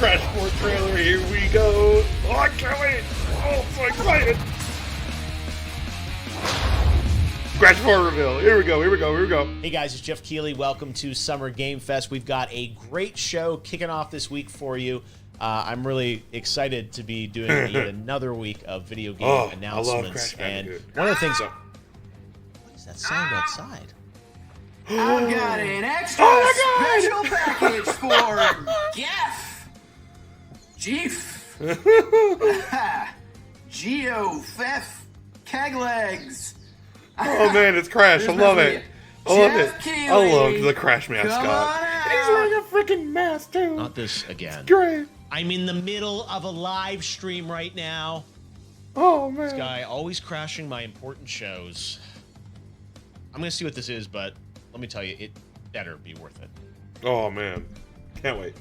Crash 4 trailer, here we go. Oh, I can't wait. Oh, I'm so excited. Crash 4 reveal. Here we go. Hey guys, it's Jeff Keighley. Welcome to Summer Game Fest. We've got a great show kicking off this week for you. I'm really excited to be doing yet another week of video game announcements. I love Crash Bandicoot. And one of the things... What is that sound outside? I've got an extra special package for Jeff. Geo, Fef, Keg Legs. Oh man, it's Crash. I love it. I love the Crash mascot. He's wearing a freaking mask too. Not this again. It's great. I'm in the middle of a live stream right now. Oh man. This guy always crashing my important shows. I'm going to see what this is, but let me tell you, it better be worth it. Oh man. Can't wait.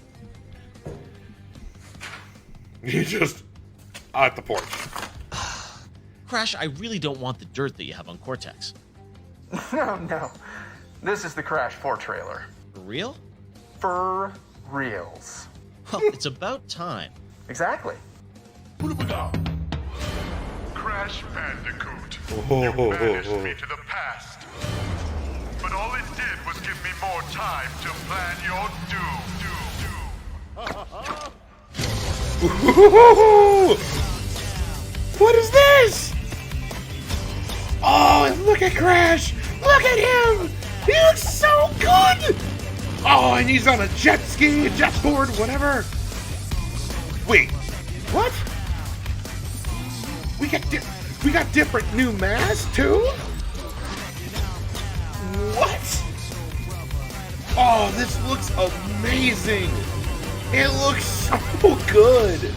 You just at the porch. Crash, I really don't want the dirt that you have on Cortex. No. This is the Crash 4 trailer. For real? For reals. Well, it's about time. Exactly. Crash Bandicoot. Oh, You banished me to the past. But all it did was give me more time to plan your doom. What is this? Oh, and look at Crash! Look at him! He looks so good! Oh, and he's on a jet ski, a jet board, whatever. Wait, what? We got different new masks too? What? Oh, this looks amazing! It looks so good!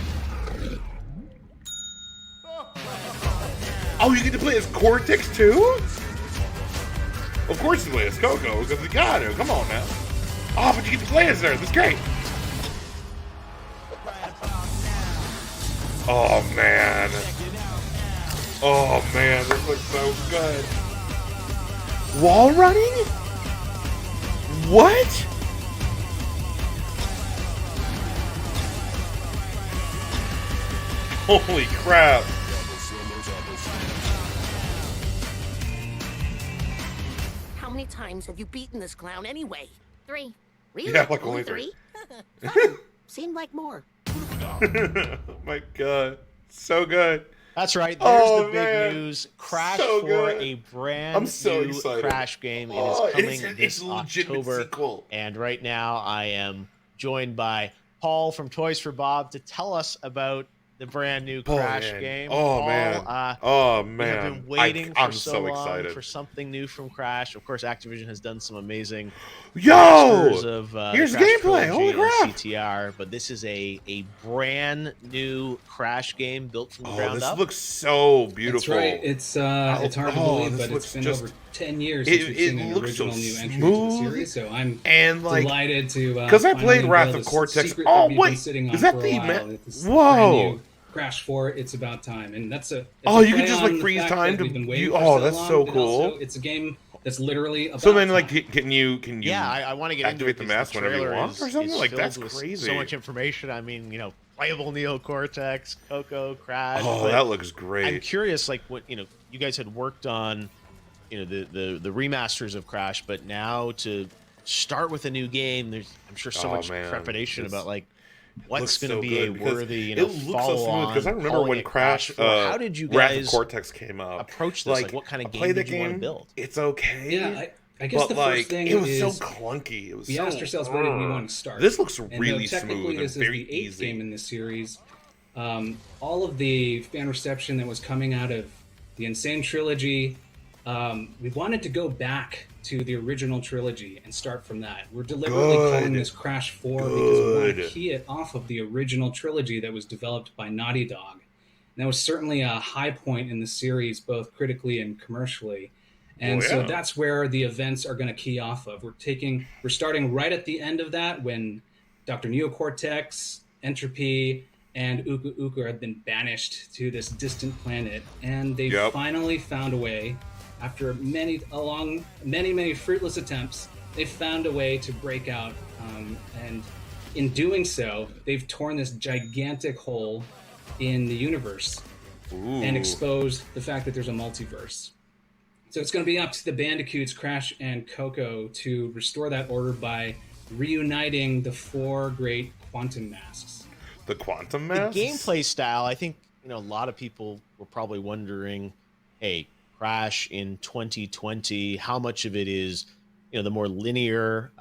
Oh, you get to play as Cortex too? Of course you play as Coco, because you got to. Come on now. Oh, but you get to play as her. That's great. Oh, man. Oh, man. This looks so good. Wall running? What? Holy crap. How many times have you beaten this clown anyway? 3. Really? Yeah, like only 3. Seemed like more. Oh my god. So good. That's right. There's the big man. news. Crash So 4, good. a brand I'm so new excited. Crash game. It Oh, is coming it's this a legitimate October. sequel. And right now I am joined by Paul from Toys for Bob to tell us about the brand new Crash man. game. Oh, Paul, man. Oh, we man. have been waiting I'm for so long excited. for something new from Crash. Of course, Activision has done some amazing Yo! masters of Here's the the Crash gameplay. Holy trilogy and crap. CTR, but this is a brand new Crash game built from the Oh, ground this up. looks so beautiful. That's right. It's hard to believe, this but looks it's been just- over 10 years since we've seen an looks so original new entry to the smooth, series. So I'm and like, delighted to because I finally played Wrath unveil of this Cortex. secret Oh that we've been wait, sitting on is that for a the while. This brand Whoa! new Crash 4. It's about time, and that's a. It's Oh, a you can play just, on like, the freeze fact time that to- we've been waiting you- for oh, so that's long, so but cool. also it's a game that's literally about So then, time. like, can you? Yeah, I want to get into activate it the because mask whenever you trailer want is- or something? is Like, filled that's with crazy. So much information. I mean, playable Neo Cortex, Coco, Crash. Oh, but that looks I'm great. curious, like what you guys had worked on, the remasters of Crash, but now to start with a new game, there's I'm sure so Oh, much man. trepidation It's- about like looks what's going to so be good a because worthy, it looks so follow smooth. on. Because I remember when Crash, 4. How did you Wrath of guys Cortex came out, approach this? Like, what kind of I game played did the you want to game, build? It's okay. Yeah, I guess but the like first thing it was is so clunky. It was we so, asked ourselves where did we want to start. This looks And really though technically smooth and this is very the 8th easy. game in this series. All of the fan reception that was coming out of the Insane trilogy, we wanted to go back to the original trilogy and start from that. We're deliberately calling this Crash 4 because we want to key it off of the original trilogy that was developed by Naughty Dog. And that was certainly a high point in the series, both critically and commercially. And so that's where the events are going to key off of. We're starting right at the end of that when Dr. Neocortex, Entropy, and Uka Uka have been banished to this distant planet, and they finally found a way, after many fruitless attempts, they found a way to break out and in doing so, they've torn this gigantic hole in the universe and exposed the fact that there's a multiverse. So it's going to be up to the Bandicoots, Crash and Coco, to restore that order by reuniting the 4 great quantum masks. The quantum masks? The gameplay style, I think, a lot of people were probably wondering, hey, Crash in 2020, how much of it is, the more linear,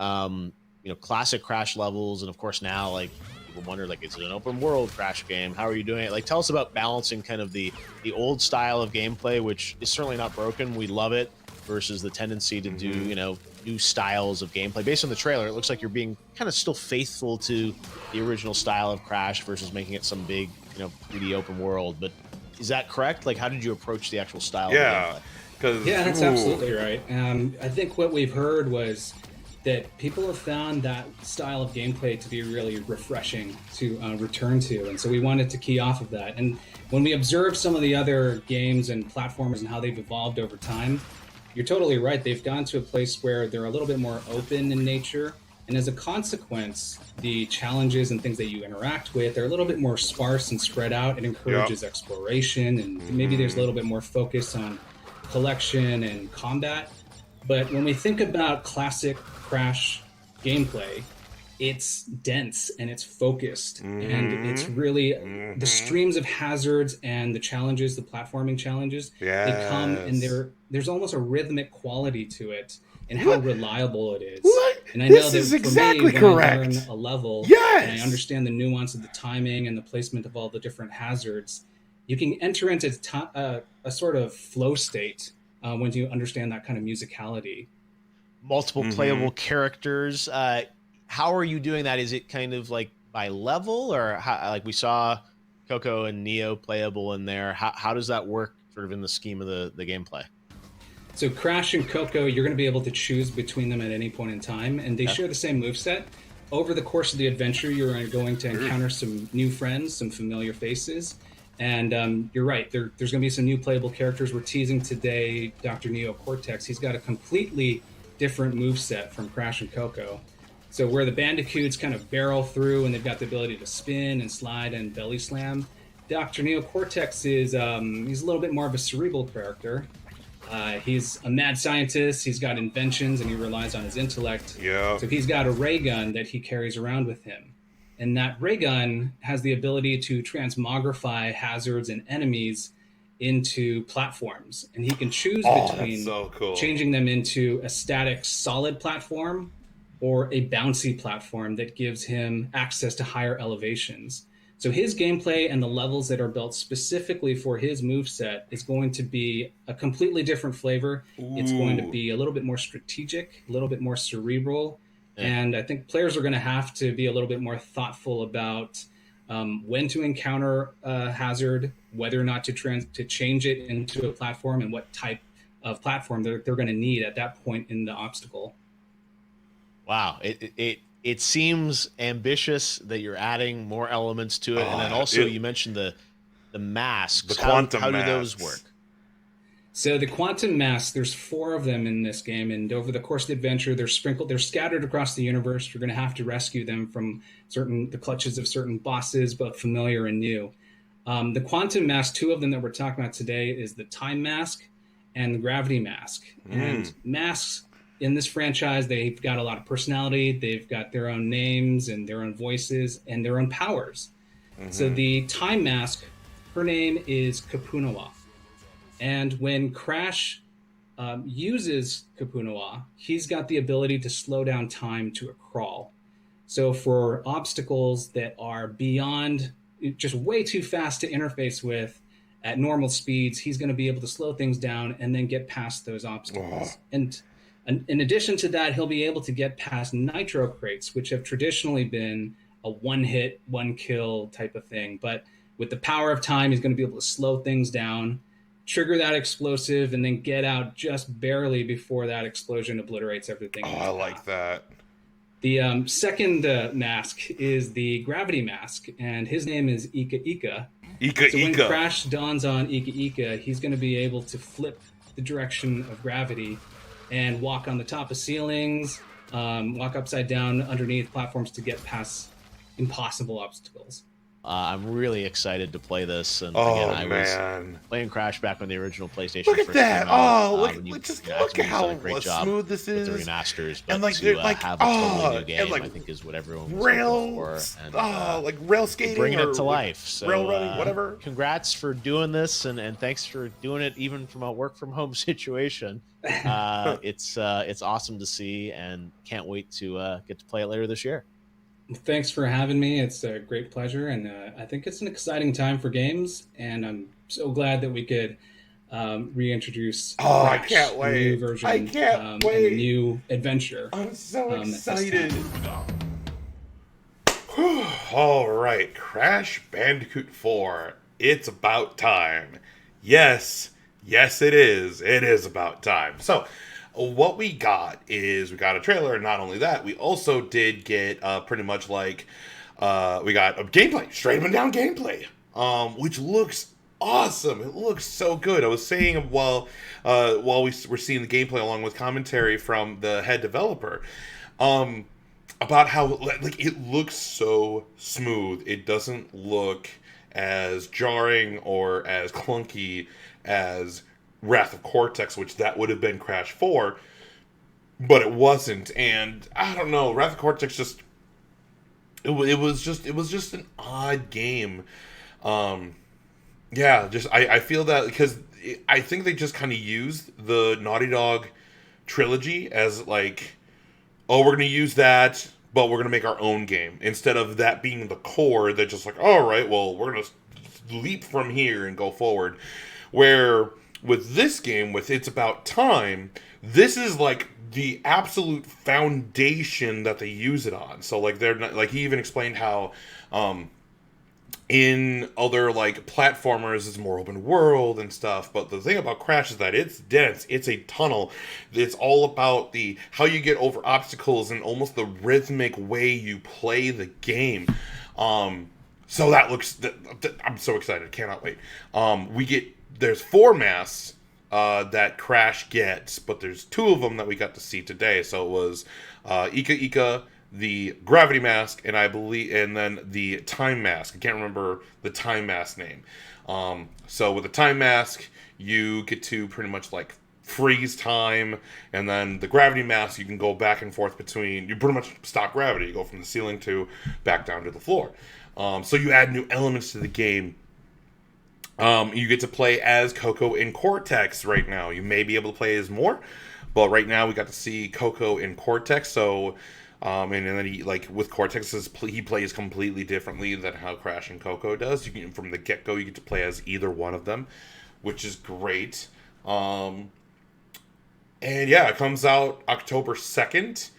classic Crash levels, and of course now, like, people wonder, like, is it an open world Crash game? How are you doing it? Like, tell us about balancing kind of the old style of gameplay, which is certainly not broken. We love it, versus the tendency to do, new styles of gameplay. Based on the trailer, it looks like you're being kind of still faithful to the original style of Crash versus making it some big, 3D open world. But is that correct? Like, how did you approach the actual style of gameplay? Yeah, that's absolutely right. I think what we've heard was that people have found that style of gameplay to be really refreshing to return to. And so we wanted to key off of that. And when we observe some of the other games and platformers and how they've evolved over time, you're totally right. They've gone to a place where they're a little bit more open in nature. And as a consequence, the challenges and things that you interact with are a little bit more sparse and spread out. It encourages exploration, and maybe there's a little bit more focus on collection and combat. But when we think about classic Crash gameplay, it's dense and it's focused, and it's really the streams of hazards and the challenges, the platforming challenges, they come, and there's almost a rhythmic quality to it and how reliable it is. And I know that is for exactly me, correct. when I learn a level and I understand the nuance of the timing and the placement of all the different hazards, you can enter into a sort of flow state when you understand that kind of musicality. Multiple playable characters. How are you doing that? Is it kind of like by level, or how, like we saw Coco and Neo playable in there? How does that work sort of in the scheme of the gameplay? So Crash and Coco, you're going to be able to choose between them at any point in time, and they share the same moveset. Over the course of the adventure, you're going to encounter some new friends, some familiar faces, and you're right, there's going to be some new playable characters. We're teasing today Dr. Neo Cortex. He's got a completely different moveset from Crash and Coco. So where the Bandicoots kind of barrel through and they've got the ability to spin and slide and belly slam, Dr. Neo Cortex is he's a little bit more of a cerebral character. He's a mad scientist. He's got inventions and he relies on his intellect. Yeah. So he's got a ray gun that he carries around with him. And that ray gun has the ability to transmogrify hazards and enemies into platforms. And he can choose between changing them into a static solid platform or a bouncy platform that gives him access to higher elevations. So his gameplay and the levels that are built specifically for his moveset is going to be a completely different flavor. It's going to be a little bit more strategic, a little bit more cerebral. And I think players are going to have to be a little bit more thoughtful about when to encounter a hazard, whether or not to change it into a platform, and what type of platform they're going to need at that point in the obstacle. Wow. It seems ambitious that you're adding more elements to it. And then also you mentioned the masks. The quantum how masks. do those work? So the quantum masks, there's 4 of them in this game. And over the course of the adventure, they're scattered across the universe. You're going to have to rescue them from the clutches of certain bosses, both familiar and new. The quantum mask, 2 of them that we're talking about today, is the time mask and the gravity mask. And masks in this franchise, they've got a lot of personality. They've got their own names and their own voices and their own powers. So the time mask, her name is Kapunawa. And when Crash uses Kapunawa, he's got the ability to slow down time to a crawl. So for obstacles that are beyond, just way too fast to interface with at normal speeds, he's going to be able to slow things down and then get past those obstacles. And in addition to that, he'll be able to get past nitro crates, which have traditionally been a one-hit, one-kill type of thing. But with the power of time, he's going to be able to slow things down, trigger that explosive, and then get out just barely before that explosion obliterates everything. I like that. The second mask is the gravity mask, and his name is Ika Ika. So when Crash dawns on Ika Ika, he's going to be able to flip the direction of gravity and walk on the top of ceilings, walk upside down underneath platforms to get past impossible obstacles. I'm really excited to play this, and Oh, again, I was man. playing Crash back when the original PlayStation Look at first that. came out. Oh, and look at Activision's done how a great job smooth this with is. the remasters, but And like, to like have a totally new game, and like I think is what everyone was hoping for. And, like rail skating, bringing or it to like life. So, rail running, whatever. Congrats for doing this, and thanks for doing it even from a work from home situation. It's awesome to see, and can't wait to get to play it later this year. Thanks for having me. It's a great pleasure, and I think it's an exciting time for games, and I'm so glad that we could reintroduce I Crash, can't the wait. new version, I can't wait. and the new adventure. I'm so at this excited. time. All right, Crash Bandicoot 4. It's about time. Yes, it is. It is about time. So, what we got is we got a trailer, and not only that, we also did get pretty much like we got a gameplay, straight up and down gameplay, which looks awesome. It looks so good. I was saying while we were seeing the gameplay along with commentary from the head developer, about how like it looks so smooth. It doesn't look as jarring or as clunky as Wrath of Cortex, which that would have been Crash 4, but it wasn't. And I don't know, Wrath of Cortex just it was just an odd game. Yeah, just I feel that because I think they just kind of used the Naughty Dog trilogy as like, oh, we're gonna use that, but we're gonna make our own game instead of that being the core. They're just like, all right, well, we're gonna leap from here and go forward. Where with this game, with It's About Time, this is like the absolute foundation that they use it on. So like they're not, like he even explained how in other like platformers it's more open world and stuff, but the thing about Crash is that it's dense, it's a tunnel. It's all about the how you get over obstacles and almost the rhythmic way you play the game. So that looks I'm so excited, cannot wait. There's 4 masks that Crash gets, but there's 2 of them that we got to see today. So it was Ika Ika, the gravity mask, and then the time mask. I can't remember the time mask name. So with the time mask, you get to pretty much like freeze time, and then the gravity mask, you can go back and forth between. You pretty much stop gravity. You go from the ceiling to back down to the floor. So you add new elements to the game. You get to play as Coco in Cortex right now. You may be able to play as more, but right now we got to see Coco in Cortex. So, and then he, like with Cortex, he plays completely differently than how Crash and Coco does. From the get-go, you get to play as either one of them, which is great. And yeah, it comes out October 2nd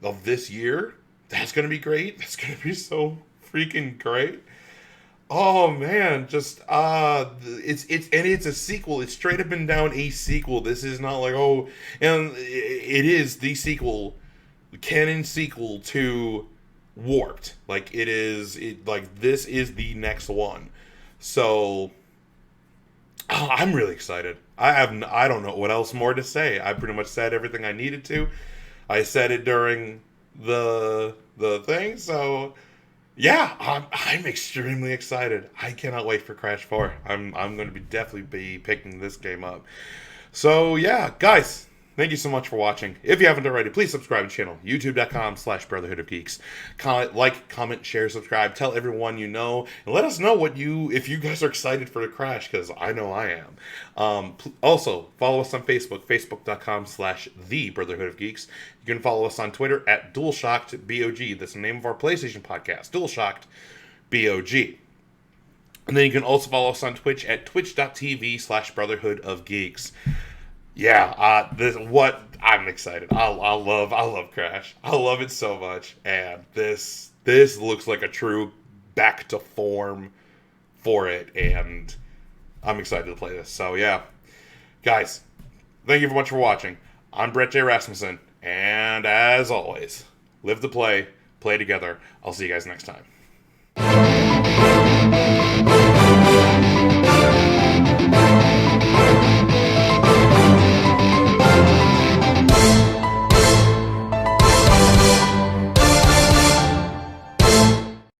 of this year. That's going to be great. That's going to be so freaking great. Oh man, just it's a sequel. It's straight up and down a sequel. This is not like, oh, and it is the sequel, the canon sequel to Warped. Like this is the next one. So I'm really excited. I don't know what else more to say. I pretty much said everything I needed to. I said it during the thing, so yeah, I'm extremely excited. I cannot wait for Crash 4. I'm going to definitely be picking this game up. So yeah, guys, thank you so much for watching. If you haven't already, please subscribe to the channel, youtube.com/Brotherhood of Geeks. Comment, share, subscribe, tell everyone you know, and let us know if you guys are excited for the Crash, because I know I am. Also, follow us on Facebook, facebook.com/The Brotherhood of Geeks. You can follow us on Twitter at DualShockedBOG. That's the name of our PlayStation podcast, DualShockedBOG. And then you can also follow us on Twitch at twitch.tv/Brotherhood of Geeks. Yeah, I'm excited. I love Crash. I love it so much, and this looks like a true back to form for it, and I'm excited to play this. So yeah, guys, thank you very much for watching. I'm Brett J. Rasmussen, and as always, live to play together. I'll see you guys next time.